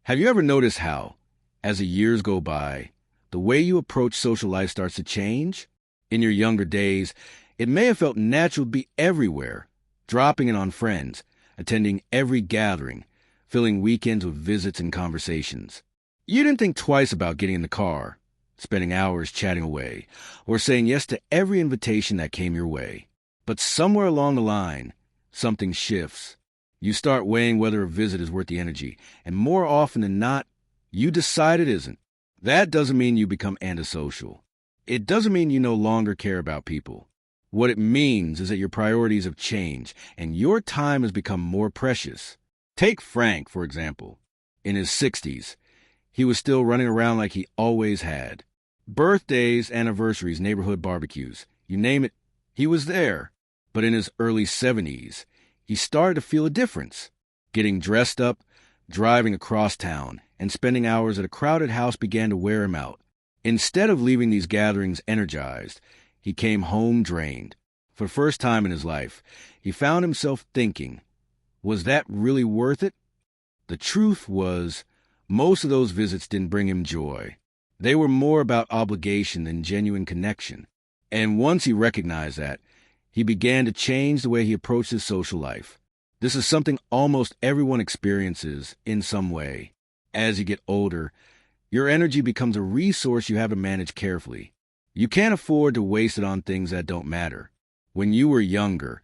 Have you ever noticed how, as the years go by, the way you approach social life starts to change? In your younger days, it may have felt natural to be everywhere, dropping in on friends, attending every gathering, filling weekends with visits and conversations. You didn't think twice about getting in the car, spending hours chatting away, or saying yes to every invitation that came your way. But somewhere along the line, something shifts. You start weighing whether a visit is worth the energy, and more often than not, you decide it isn't. That doesn't mean you become antisocial. It doesn't mean you no longer care about people. What it means is that your priorities have changed, and your time has become more precious. Take Frank, for example. In his 60s, he was still running around like he always had. Birthdays, anniversaries, neighborhood barbecues, you name it, he was there. But in his early 70s, he started to feel a difference. Getting dressed up, driving across town, and spending hours at a crowded house began to wear him out. Instead of leaving these gatherings energized, he came home drained. For the first time in his life, he found himself thinking, was that really worth it? The truth was, most of those visits didn't bring him joy. They were more about obligation than genuine connection. And once he recognized that, he began to change the way he approached his social life. This is something almost everyone experiences in some way. As you get older, your energy becomes a resource you have to manage carefully. You can't afford to waste it on things that don't matter. When you were younger,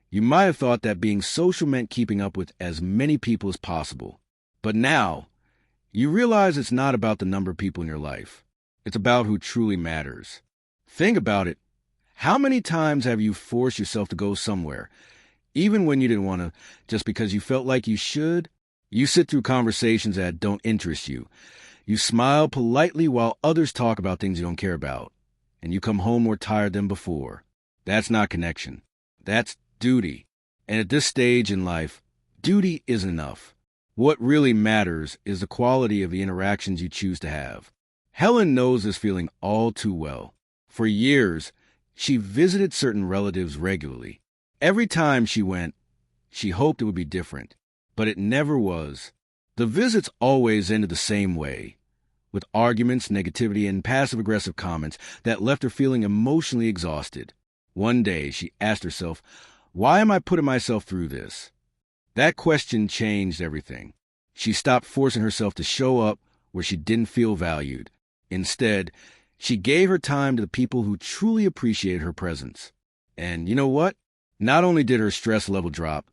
you might have thought that being social meant keeping up with as many people as possible. But now, you realize it's not about the number of people in your life. It's about who truly matters. Think about it. How many times have you forced yourself to go somewhere, even when you didn't want to, just because you felt like you should? You sit through conversations that don't interest you. You smile politely while others talk about things you don't care about. And you come home more tired than before. That's not connection. That's duty. And at this stage in life, duty isn't enough. What really matters is the quality of the interactions you choose to have. Helen knows this feeling all too well. For years, she visited certain relatives regularly. Every time she went, she hoped it would be different. But it never was. The visits always ended the same way, with arguments, negativity, and passive-aggressive comments that left her feeling emotionally exhausted. One day, she asked herself, why am I putting myself through this? That question changed everything. She stopped forcing herself to show up where she didn't feel valued. Instead, she gave her time to the people who truly appreciated her presence. And you know what? Not only did her stress level drop,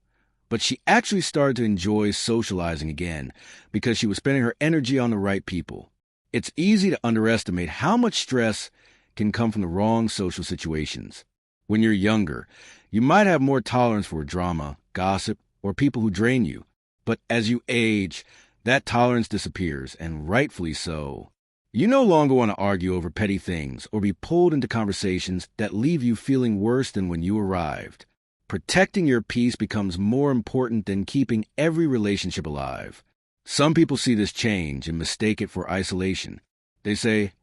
but she actually started to enjoy socializing again because she was spending her energy on the right people. It's easy to underestimate how much stress can come from the wrong social situations. When you're younger, you might have more tolerance for drama, gossip, or people who drain you. But as you age, that tolerance disappears, and rightfully so. You no longer want to argue over petty things or be pulled into conversations that leave you feeling worse than when you arrived. Protecting your peace becomes more important than keeping every relationship alive. Some people see this change and mistake it for isolation. They say,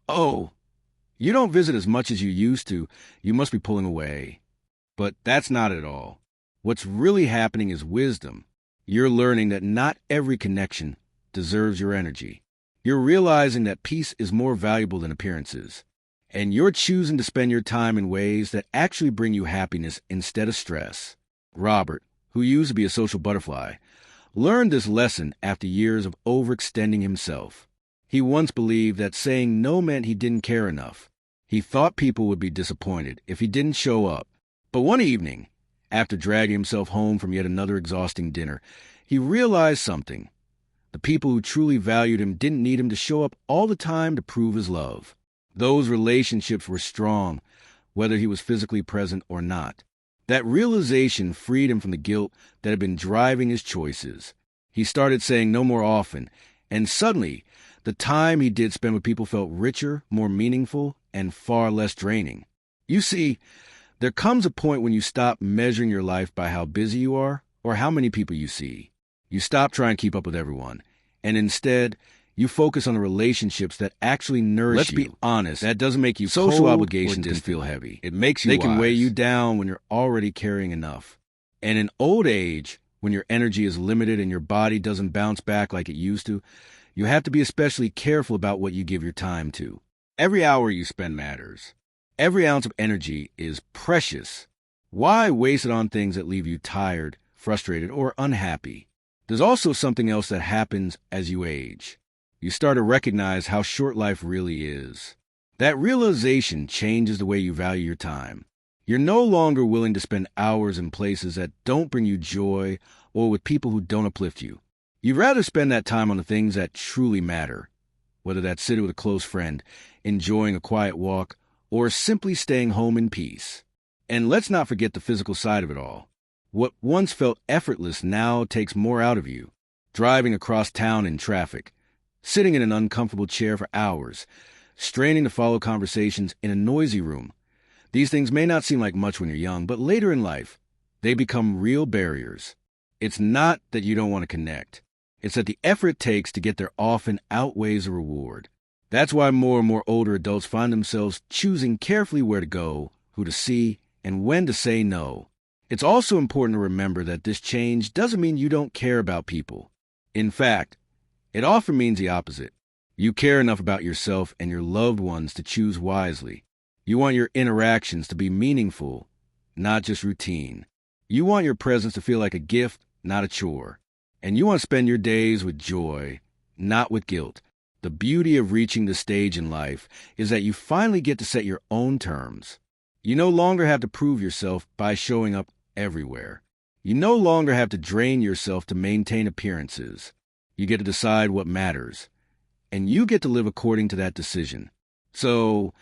"Oh, you don't visit as much as you used to. You must be pulling away." But that's not it at all. What's really happening is wisdom. You're learning that not every connection deserves your energy. You're realizing that peace is more valuable than appearances. And you're choosing to spend your time in ways that actually bring you happiness instead of stress. Robert, who used to be a social butterfly, learned this lesson after years of overextending himself. He once believed that saying no meant he didn't care enough. He thought people would be disappointed if he didn't show up. But one evening, after dragging himself home from yet another exhausting dinner, he realized something. The people who truly valued him didn't need him to show up all the time to prove his love. Those relationships were strong, whether he was physically present or not. That realization freed him from the guilt that had been driving his choices. He started saying no more often, and suddenly, the time he did spend with people felt richer, more meaningful, and far less draining. You see, there comes a point when you stop measuring your life by how busy you are or how many people you see. You stop trying to keep up with everyone, and instead, you focus on the relationships that actually nourish you. Let's be honest, that doesn't make you social obligations can feel heavy. It makes you wise. They can weigh you down when you're already carrying enough. And in old age, when your energy is limited and your body doesn't bounce back like it used to, you have to be especially careful about what you give your time to. Every hour you spend matters. Every ounce of energy is precious. Why waste it on things that leave you tired, frustrated, or unhappy? There's also something else that happens as you age. You start to recognize how short life really is. That realization changes the way you value your time. You're no longer willing to spend hours in places that don't bring you joy or with people who don't uplift you. You'd rather spend that time on the things that truly matter, whether that's sitting with a close friend, enjoying a quiet walk, or simply staying home in peace. And let's not forget the physical side of it all. What once felt effortless now takes more out of you. Driving across town in traffic, sitting in an uncomfortable chair for hours, straining to follow conversations in a noisy room. These things may not seem like much when you're young, but later in life, they become real barriers. It's not that you don't want to connect. It's that the effort it takes to get there often outweighs the reward. That's why more and more older adults find themselves choosing carefully where to go, who to see, and when to say no. It's also important to remember that this change doesn't mean you don't care about people. In fact, it often means the opposite. You care enough about yourself and your loved ones to choose wisely. You want your interactions to be meaningful, not just routine. You want your presence to feel like a gift, not a chore. And you want to spend your days with joy, not with guilt. The beauty of reaching this stage in life is that you finally get to set your own terms. You no longer have to prove yourself by showing up everywhere. You no longer have to drain yourself to maintain appearances. You get to decide what matters. And you get to live according to that decision. So,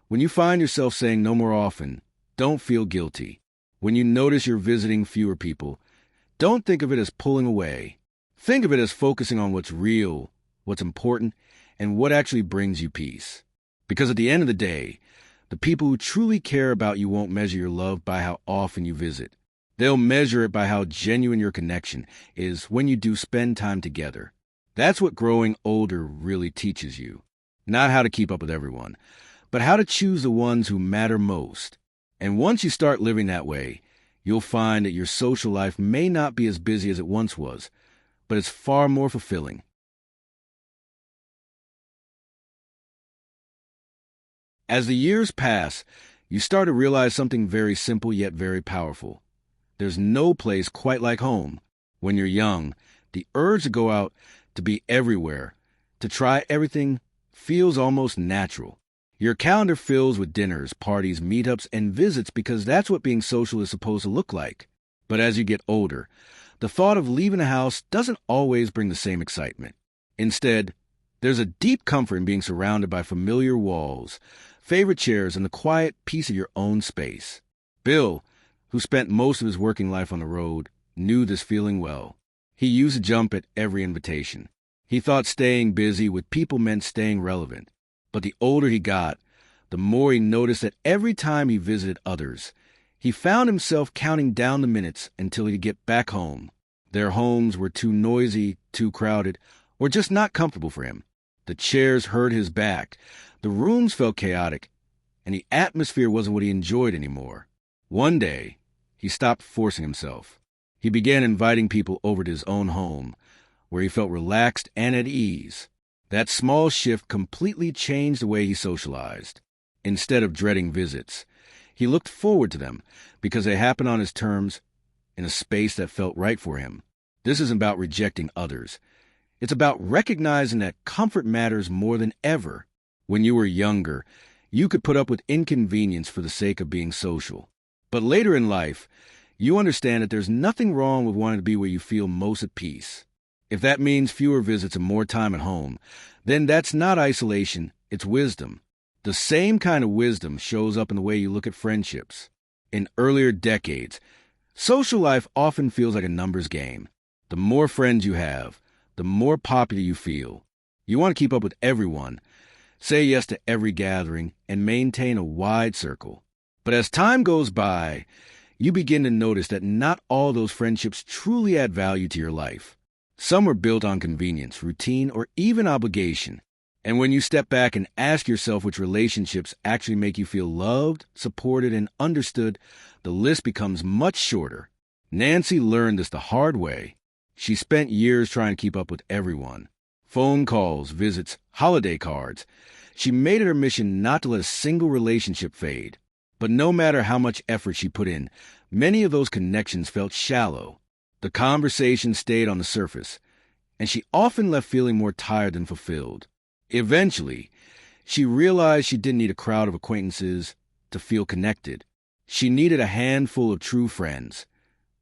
when you find yourself saying no more often, don't feel guilty. When you notice you're visiting fewer people, don't think of it as pulling away. Think of it as focusing on what's real, what's important, and what actually brings you peace. Because at the end of the day, the people who truly care about you won't measure your love by how often you visit. They'll measure it by how genuine your connection is when you do spend time together. That's what growing older really teaches you. Not how to keep up with everyone, but how to choose the ones who matter most. And once you start living that way, you'll find that your social life may not be as busy as it once was, but it's far more fulfilling. As the years pass, you start to realize something very simple yet very powerful. There's no place quite like home. When you're young, the urge to go out, to be everywhere, to try everything, feels almost natural. Your calendar fills with dinners, parties, meetups, and visits because that's what being social is supposed to look like. But as you get older, the thought of leaving the house doesn't always bring the same excitement. Instead, there's a deep comfort in being surrounded by familiar walls, favorite chairs, and the quiet peace of your own space. Bill, who spent most of his working life on the road, knew this feeling well. He used to jump at every invitation. He thought staying busy with people meant staying relevant. But the older he got, the more he noticed that every time he visited others, he found himself counting down the minutes until he'd get back home. Their homes were too noisy, too crowded, or just not comfortable for him. The chairs hurt his back, the rooms felt chaotic, and the atmosphere wasn't what he enjoyed anymore. One day, he stopped forcing himself. He began inviting people over to his own home, where he felt relaxed and at ease. That small shift completely changed the way he socialized. Instead of dreading visits, he looked forward to them because they happened on his terms in a space that felt right for him. This isn't about rejecting others. It's about recognizing that comfort matters more than ever. When you were younger, you could put up with inconvenience for the sake of being social. But later in life, you understand that there's nothing wrong with wanting to be where you feel most at peace. If that means fewer visits and more time at home, then that's not isolation, it's wisdom. The same kind of wisdom shows up in the way you look at friendships. In earlier decades, social life often feels like a numbers game. The more friends you have, the more popular you feel. You want to keep up with everyone, say yes to every gathering, and maintain a wide circle. But as time goes by, you begin to notice that not all those friendships truly add value to your life. Some are built on convenience, routine, or even obligation. And when you step back and ask yourself which relationships actually make you feel loved, supported, and understood, the list becomes much shorter. Nancy learned this the hard way. She spent years trying to keep up with everyone. Phone calls, visits, holiday cards. She made it her mission not to let a single relationship fade. But no matter how much effort she put in, many of those connections felt shallow. The conversation stayed on the surface, and she often left feeling more tired than fulfilled. Eventually, she realized she didn't need a crowd of acquaintances to feel connected. She needed a handful of true friends,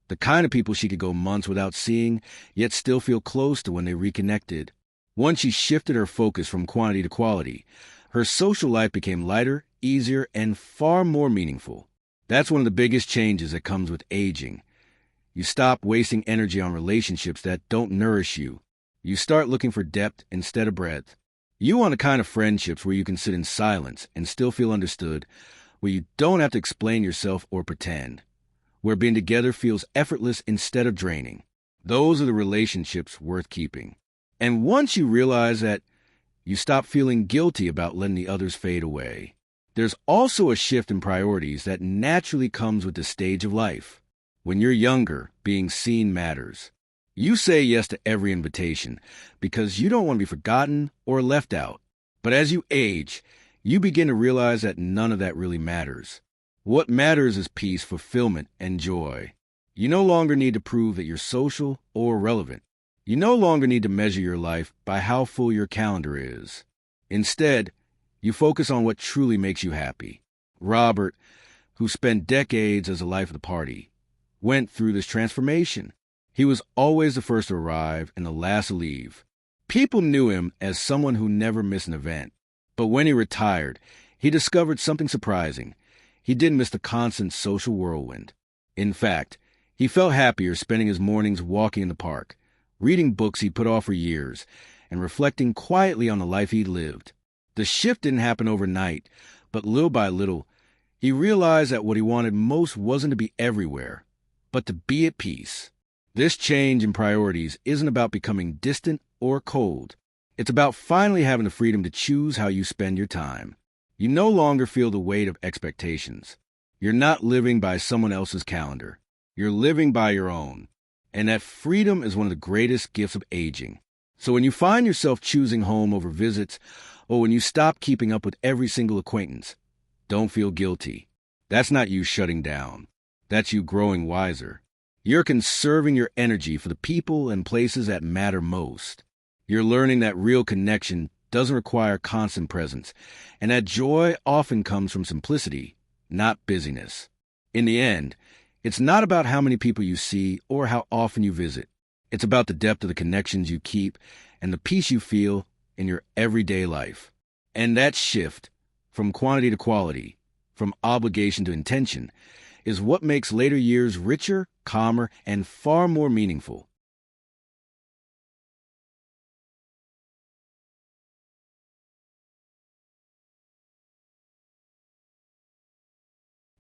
the kind of people she could go months without seeing, yet still feel close to when they reconnected. Once she shifted her focus from quantity to quality, her social life became lighter, easier, and far more meaningful. That's one of the biggest changes that comes with aging. You stop wasting energy on relationships that don't nourish you. You start looking for depth instead of breadth. You want a kind of friendships where you can sit in silence and still feel understood, where you don't have to explain yourself or pretend, where being together feels effortless instead of draining. Those are the relationships worth keeping. And once you realize that, you stop feeling guilty about letting the others fade away. There's also a shift in priorities that naturally comes with the stage of life. When you're younger, being seen matters. You say yes to every invitation because you don't want to be forgotten or left out. But as you age, you begin to realize that none of that really matters. What matters is peace, fulfillment, and joy. You no longer need to prove that you're social or relevant. You no longer need to measure your life by how full your calendar is. Instead, you focus on what truly makes you happy. Robert, who spent decades as the life of the party, went through this transformation. He was always the first to arrive and the last to leave. People knew him as someone who never missed an event. But when he retired, he discovered something surprising. He didn't miss the constant social whirlwind. In fact, he felt happier spending his mornings walking in the park, reading books he'd put off for years, and reflecting quietly on the life he'd lived. The shift didn't happen overnight, but little by little, he realized that what he wanted most wasn't to be everywhere, but to be at peace. This change in priorities isn't about becoming distant or cold. It's about finally having the freedom to choose how you spend your time. You no longer feel the weight of expectations. You're not living by someone else's calendar. You're living by your own. And that freedom is one of the greatest gifts of aging. So when you find yourself choosing home over visits, or when you stop keeping up with every single acquaintance, don't feel guilty. That's not you shutting down. That's you growing wiser. You're conserving your energy for the people and places that matter most. You're learning that real connection doesn't require constant presence, and that joy often comes from simplicity, not busyness. In the end, it's not about how many people you see or how often you visit. It's about the depth of the connections you keep and the peace you feel in your everyday life. And that shift, from quantity to quality, from obligation to intention, is what makes later years richer, calmer, and far more meaningful.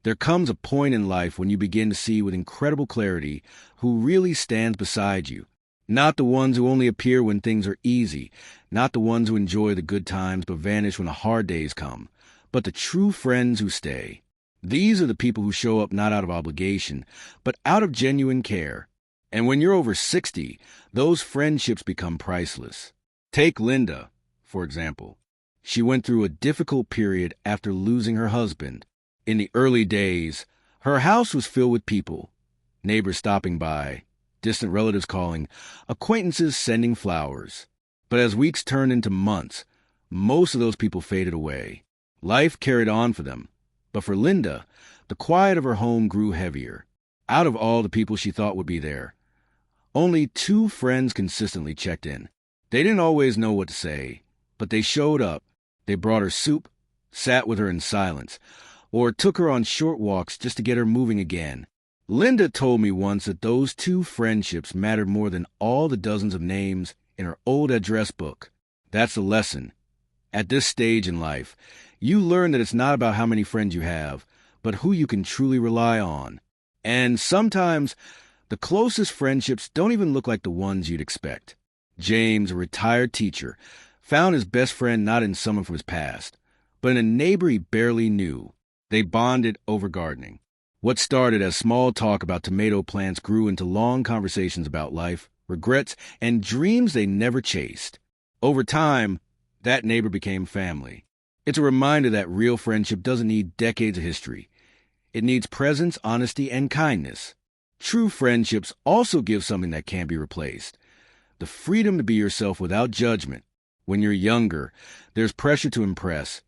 There comes a point in life when you begin to see with incredible clarity who really stands beside you. Not the ones who only appear when things are easy, not the ones who enjoy the good times but vanish when the hard days come, but the true friends who stay. These are the people who show up not out of obligation, but out of genuine care. And when you're over 60, those friendships become priceless. Take Linda, for example. She went through a difficult period after losing her husband. In the early days, her house was filled with people, neighbors stopping by, distant relatives calling, acquaintances sending flowers. But as weeks turned into months, most of those people faded away. Life carried on for them. But for Linda, the quiet of her home grew heavier. Out of all the people she thought would be there, only 2 friends consistently checked in. They didn't always know what to say, but they showed up. They brought her soup, sat with her in silence, or took her on short walks just to get her moving again. Linda told me once that those 2 friendships mattered more than all the dozens of names in her old address book. That's the lesson. At this stage in life, you learn that it's not about how many friends you have, but who you can truly rely on. And sometimes, the closest friendships don't even look like the ones you'd expect. James, a retired teacher, found his best friend not in someone from his past, but in a neighbor he barely knew. They bonded over gardening. What started as small talk about tomato plants grew into long conversations about life, regrets, and dreams they never chased. Over time, that neighbor became family. It's a reminder that real friendship doesn't need decades of history. It needs presence, honesty, and kindness. True friendships also give something that can't be replaced: the freedom to be yourself without judgment. When you're younger, there's pressure to impress,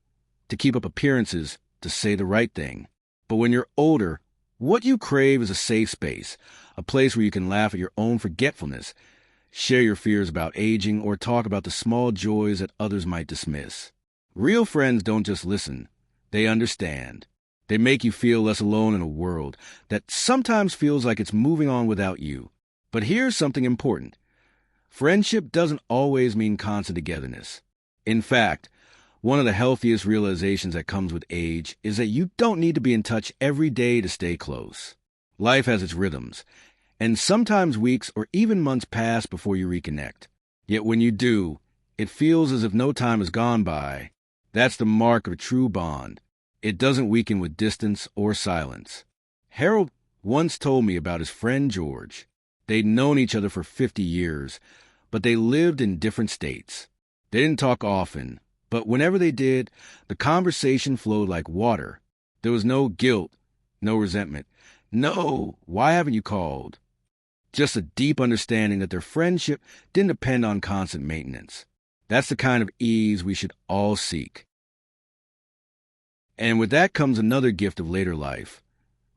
to keep up appearances, to say the right thing. But when you're older, what you crave is a safe space, a place where you can laugh at your own forgetfulness, share your fears about aging, or talk about the small joys that others might dismiss. Real friends don't just listen, they understand. They make you feel less alone in a world that sometimes feels like it's moving on without you. But here's something important. Friendship doesn't always mean constant togetherness. In fact, one of the healthiest realizations that comes with age is that you don't need to be in touch every day to stay close. Life has its rhythms, and sometimes weeks or even months pass before you reconnect. Yet when you do, it feels as if no time has gone by. That's the mark of a true bond. It doesn't weaken with distance or silence. Harold once told me about his friend George. They'd known each other for 50 years, but they lived in different states. They didn't talk often, but whenever they did, the conversation flowed like water. There was no guilt, no resentment. No, why haven't you called? Just a deep understanding that their friendship didn't depend on constant maintenance. That's the kind of ease we should all seek. And with that comes another gift of later life: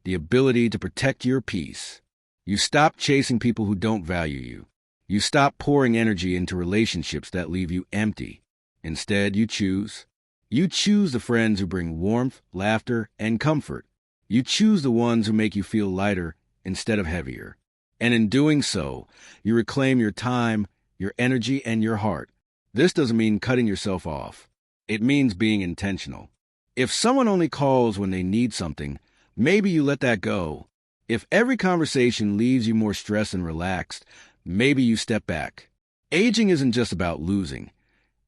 the ability to protect your peace. You stop chasing people who don't value you. You stop pouring energy into relationships that leave you empty. Instead, you choose. You choose the friends who bring warmth, laughter, and comfort. You choose the ones who make you feel lighter instead of heavier. And in doing so, you reclaim your time, your energy, and your heart. This doesn't mean cutting yourself off. It means being intentional. If someone only calls when they need something, maybe you let that go. If every conversation leaves you more stressed than relaxed, maybe you step back. Aging isn't just about losing.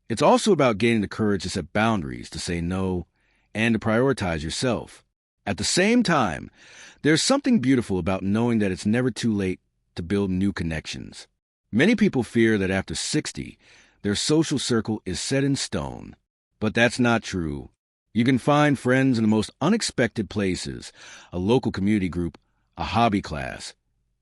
It's also about gaining the courage to set boundaries, to say no, and to prioritize yourself. At the same time, there's something beautiful about knowing that it's never too late to build new connections. Many people fear that after 60, their social circle is set in stone. But that's not true. You can find friends in the most unexpected places: a local community group, a hobby class,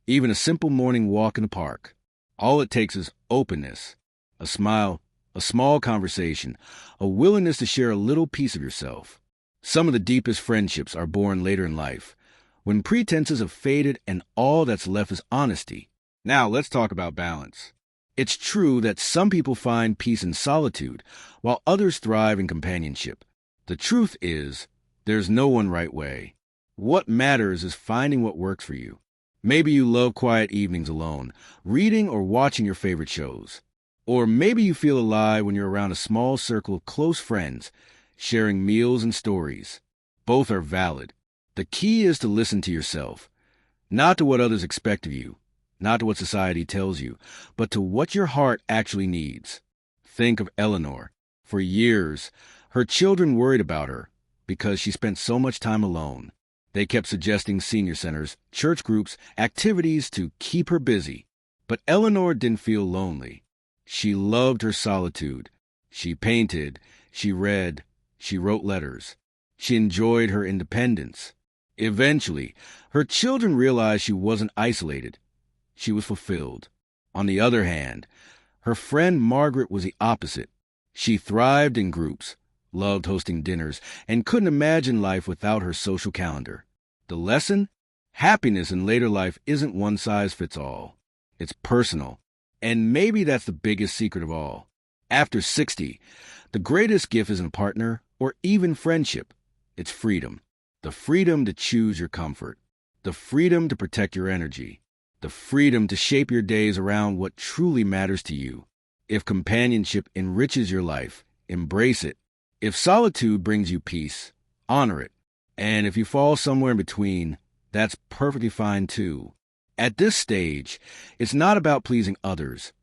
even a simple morning walk in the park. All it takes is openness, a smile, a small conversation, a willingness to share a little piece of yourself. Some of the deepest friendships are born later in life, when pretenses have faded and all that's left is honesty. Now let's talk about balance. It's true that some people find peace in solitude, while others thrive in companionship. The truth is, there's no one right way. What matters is finding what works for you. Maybe you love quiet evenings alone, reading or watching your favorite shows. Or maybe you feel alive when you're around a small circle of close friends, sharing meals and stories. Both are valid. The key is to listen to yourself, not to what others expect of you, not to what society tells you, but to what your heart actually needs. Think of Eleanor. For years, her children worried about her because she spent so much time alone. They kept suggesting senior centers, church groups, activities to keep her busy. But Eleanor didn't feel lonely. She loved her solitude. She painted, she read, she wrote letters. She enjoyed her independence. Eventually, her children realized she wasn't isolated. She was fulfilled. On the other hand, her friend Margaret was the opposite. She thrived in groups, loved hosting dinners, and couldn't imagine life without her social calendar. The lesson? Happiness in later life isn't one size fits all. It's personal. And maybe that's the biggest secret of all. After 60, the greatest gift isn't a partner or even friendship. It's freedom. The freedom to choose your comfort. The freedom to protect your energy. The freedom to shape your days around what truly matters to you. If companionship enriches your life, embrace it. If solitude brings you peace, honor it. And if you fall somewhere in between, that's perfectly fine too. At this stage, it's not about pleasing others.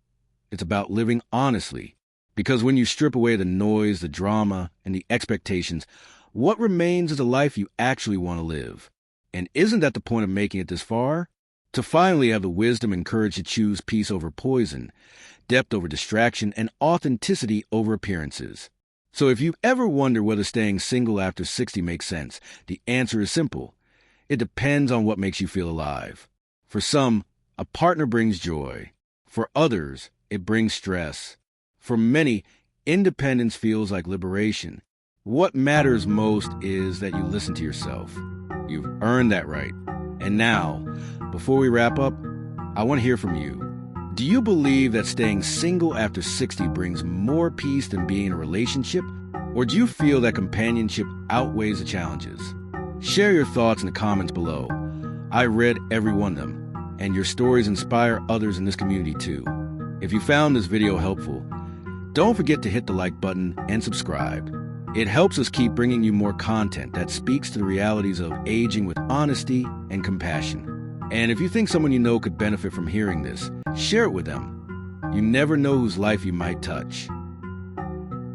It's about living honestly. Because when you strip away the noise, the drama, and the expectations, what remains is a life you actually want to live. And isn't that the point of making it this far? To finally have the wisdom and courage to choose peace over poison, depth over distraction, and authenticity over appearances. So if you ever wonder whether staying single after 60 makes sense, the answer is simple. It depends on what makes you feel alive. For some, a partner brings joy. For others, it brings stress. For many, independence feels like liberation. What matters most is that you listen to yourself. You've earned that right. And now, before we wrap up, I want to hear from you. Do you believe that staying single after 60 brings more peace than being in a relationship? Or do you feel that companionship outweighs the challenges? Share your thoughts in the comments below. I read every one of them, and your stories inspire others in this community too. If you found this video helpful, don't forget to hit the like button and subscribe. It helps us keep bringing you more content that speaks to the realities of aging with honesty and compassion. And if you think someone you know could benefit from hearing this, share it with them. You never know whose life you might touch.